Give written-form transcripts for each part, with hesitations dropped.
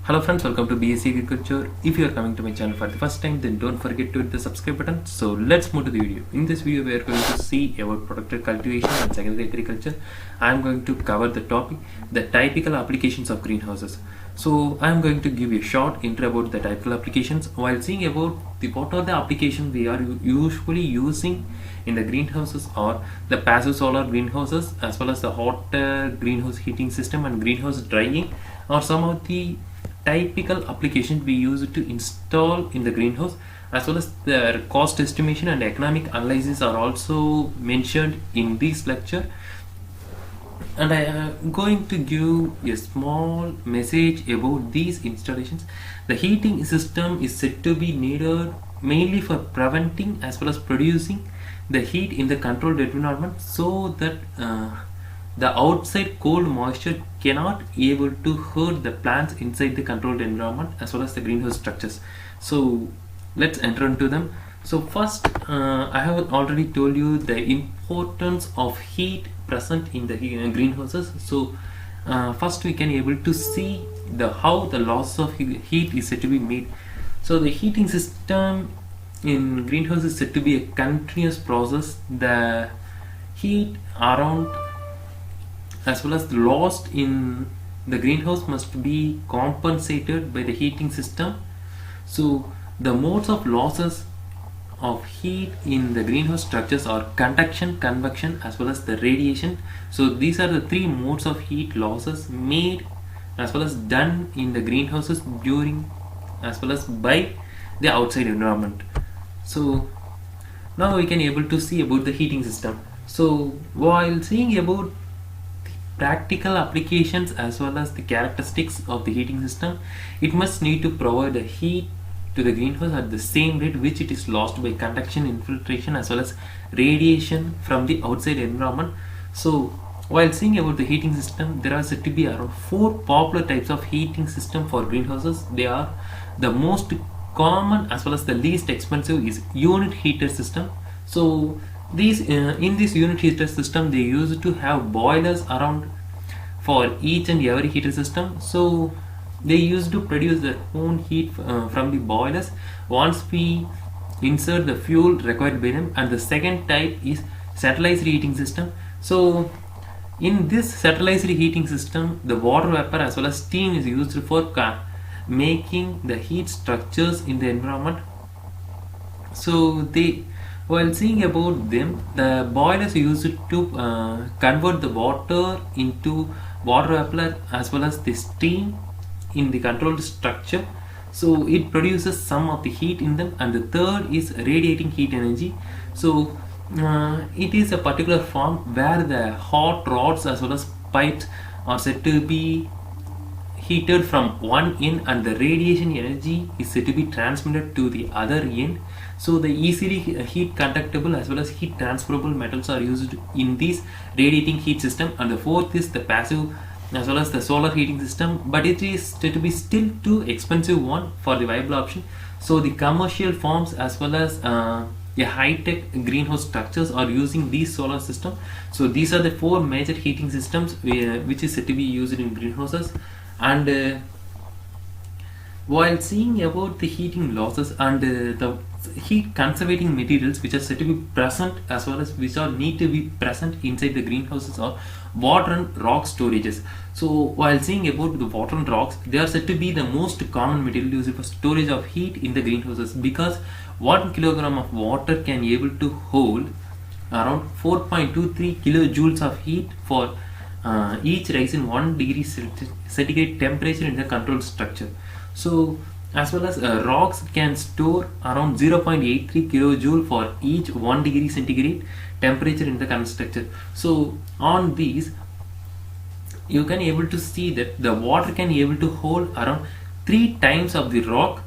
Hello friends, welcome to B.Sc.Agriculture. If you are coming to my channel for the first time, then don't forget to hit the subscribe button. So let's move to the video. In this video, we are going to see about productive cultivation and secondary agriculture. I am going to cover the topic, the typical applications of greenhouses. So I am going to give you a short intro about the typical applications while seeing about what are the applications we are usually using in the greenhouses or the passive solar greenhouses, as well as the hot greenhouse heating system and greenhouse drying, or some of the typical applications we use to install in the greenhouse, as well as their cost estimation and economic analysis are also mentioned in this lecture. And I am going to give a small message about these installations. The heating system is said to be needed mainly for preventing as well as producing the heat in the controlled environment, so that the outside cold moisture cannot able to hurt the plants inside the controlled environment as well as the greenhouse structures. So let's enter into them. So first, I have already told you the importance of heat present in the greenhouses. So first we can able to see how the loss of heat is said to be made. So the heating system in greenhouse is said to be a continuous process. The heat around as well as lost in the greenhouse must be compensated by the heating system. So the modes of losses of heat in the greenhouse structures are conduction, convection, as well as the radiation. So these are the three modes of heat losses made as well as done in the greenhouses during as well as by the outside environment. So now we can able to see about the heating system. So while seeing about practical applications as well as the characteristics of the heating system, it must need to provide the heat to the greenhouse at the same rate which it is lost by conduction, infiltration, as well as radiation from the outside environment. So while seeing about the heating system, there are said to be around 4 popular types of heating system for greenhouses. They are the most common as well as the least expensive is unit heater system. So these in this unit heater system, they used to have boilers around for each and every heater system. So they used to produce their own heat from the boilers once we insert the fuel required by them. And the second type is centralized heating system. So in this centralized heating system, the water vapor as well as steam is used for making the heat structures in the environment. So while seeing about them, the boilers used to convert the water into water vapor as well as the steam in the controlled structure. So it produces some of the heat in them. And the third is radiating heat energy. So it is a particular form where the hot rods as well as pipes are said to be heated from one end, and the radiation energy is said to be transmitted to the other end. So the easily heat conductible as well as heat transferable metals are used in this radiating heat system. And the fourth is the passive as well as the solar heating system, but it is said to be still too expensive one for the viable option. So the commercial farms as well as the high-tech greenhouse structures are using these solar system. So these are the 4 major heating systems which is said to be used in greenhouses. And while seeing about the heating losses and the heat conservating materials which are said to be present as well as which are need to be present inside the greenhouses are water and rock storages. So while seeing about the water and rocks, they are said to be the most common material used for storage of heat in the greenhouses, because 1 kilogram of water can be able to hold around 4.23 kilojoules of heat for each rise in 1 degree centigrade temperature in the controlled structure. So as well as rocks can store around 0.83 kilojoule for each 1 degree centigrade temperature in the controlled structure. So on these, you can able to see that the water can be able to hold around 3 times of the rock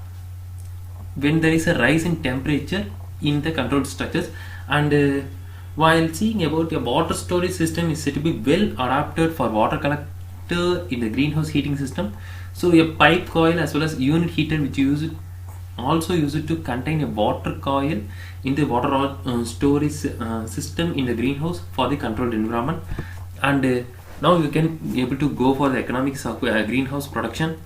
when there is a rise in temperature in the controlled structures. And while seeing about a water storage system is said to be well adapted for water collector in the greenhouse heating system. So a pipe coil as well as unit heater which also used to contain a water coil in the water storage system in the greenhouse for the controlled environment. And now you can able to go for the economics of greenhouse production.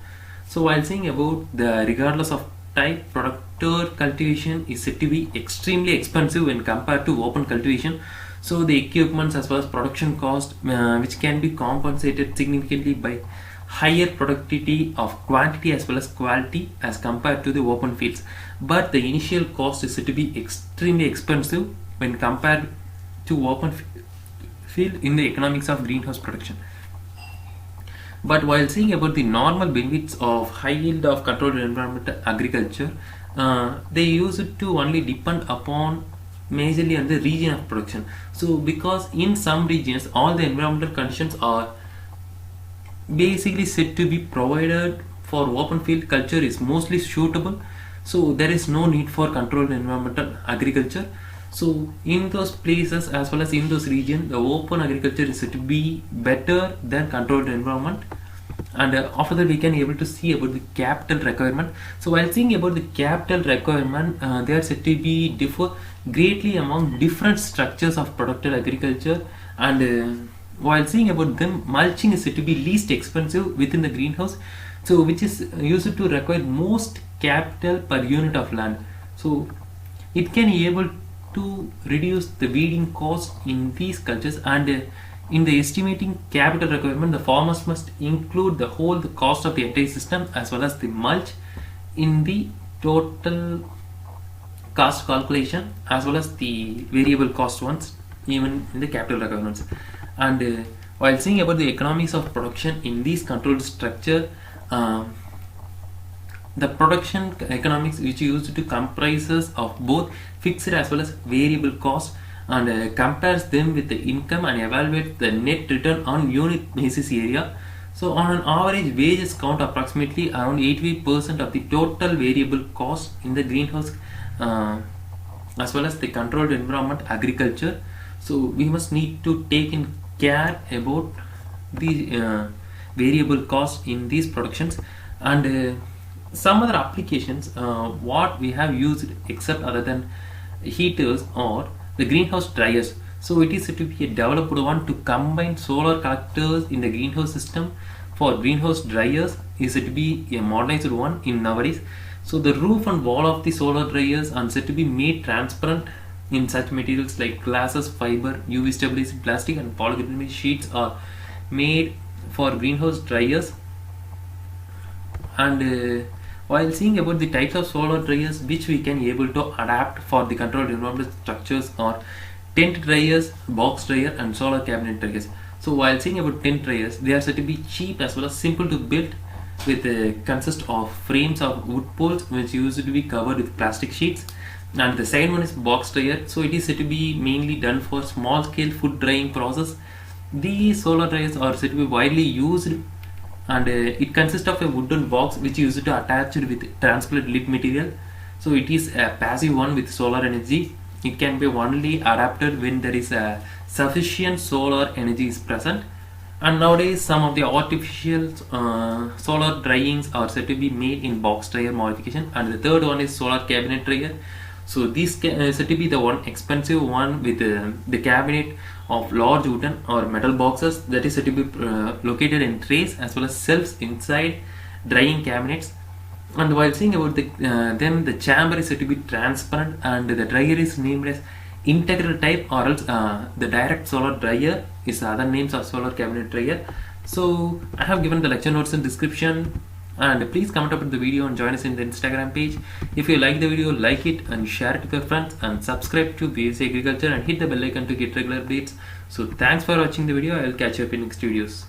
So while saying about the regardless of type, productor cultivation is said to be extremely expensive when compared to open cultivation. So the equipments as well as production cost, which can be compensated significantly by higher productivity of quantity as well as quality as compared to the open fields. But the initial cost is said to be extremely expensive when compared to open field in the economics of greenhouse production. But while saying about the normal benefits of high yield of controlled environmental agriculture, they use it to only depend upon majorly on the region of production. So because in some regions all the environmental conditions are basically said to be provided for open field culture is mostly suitable, so there is no need for controlled environmental agriculture. So in those places as well as in those regions, the open agriculture is said to be better than controlled environment. And after that we can able to see about the capital requirement. So while seeing about the capital requirement, they are said to be differ greatly among different structures of productive agriculture. And while seeing about them, mulching is said to be least expensive within the greenhouse, so which is used to require most capital per unit of land. So it can be able to reduce the weeding cost in these cultures. And in the estimating capital requirement, the farmers must include the cost of the entire system as well as the mulch in the total cost calculation as well as the variable cost ones even in the capital requirements. And while seeing about the economics of production in these controlled structure, the production economics which used to comprises of both fixed as well as variable cost, and compares them with the income and evaluates the net return on unit basis area. So on an average, wages count approximately around 80% of the total variable cost in the greenhouse as well as the controlled environment agriculture. So we must need to take in care about the variable cost in these productions. And some other applications what we have used except other than heaters or the greenhouse dryers. So it is to be a developed one to combine solar collectors in the greenhouse system for greenhouse dryers is said to be a modernized one in nowadays. So the roof and wall of the solar dryers are said to be made transparent in such materials like glasses, fiber, UV stabilized plastic and polycarbonate sheets are made for greenhouse dryers. And while seeing about the types of solar dryers which we can able to adapt for the controlled environmental structures are tent dryers, box dryer and solar cabinet dryers. So while seeing about tent dryers, they are said to be cheap as well as simple to build with consist of frames of wood poles which used to be covered with plastic sheets. And the second one is box dryer. So it is said to be mainly done for small scale food drying process. These solar dryers are said to be widely used, and it consists of a wooden box which is used to attach it with transparent lid material. So it is a passive one with solar energy. It can be only adapted when there is a sufficient solar energy is present. And nowadays some of the artificial solar dryings are said to be made in box dryer modification. And the third one is solar cabinet dryer. So this is said to be the one expensive one with the cabinet of large wooden or metal boxes that is said to be located in trays as well as shelves inside drying cabinets. And while seeing about them, the chamber is said to be transparent and the dryer is named as integral type, or else the direct solar dryer is other names of solar cabinet dryer. So I have given the lecture notes in description, and please comment about the video and join us in the Instagram page. If you like the video, like it and share it with your friends, and subscribe to B.Sc.Agriculture and hit the bell icon to get regular updates. So thanks for watching the video. I will catch you up in next videos.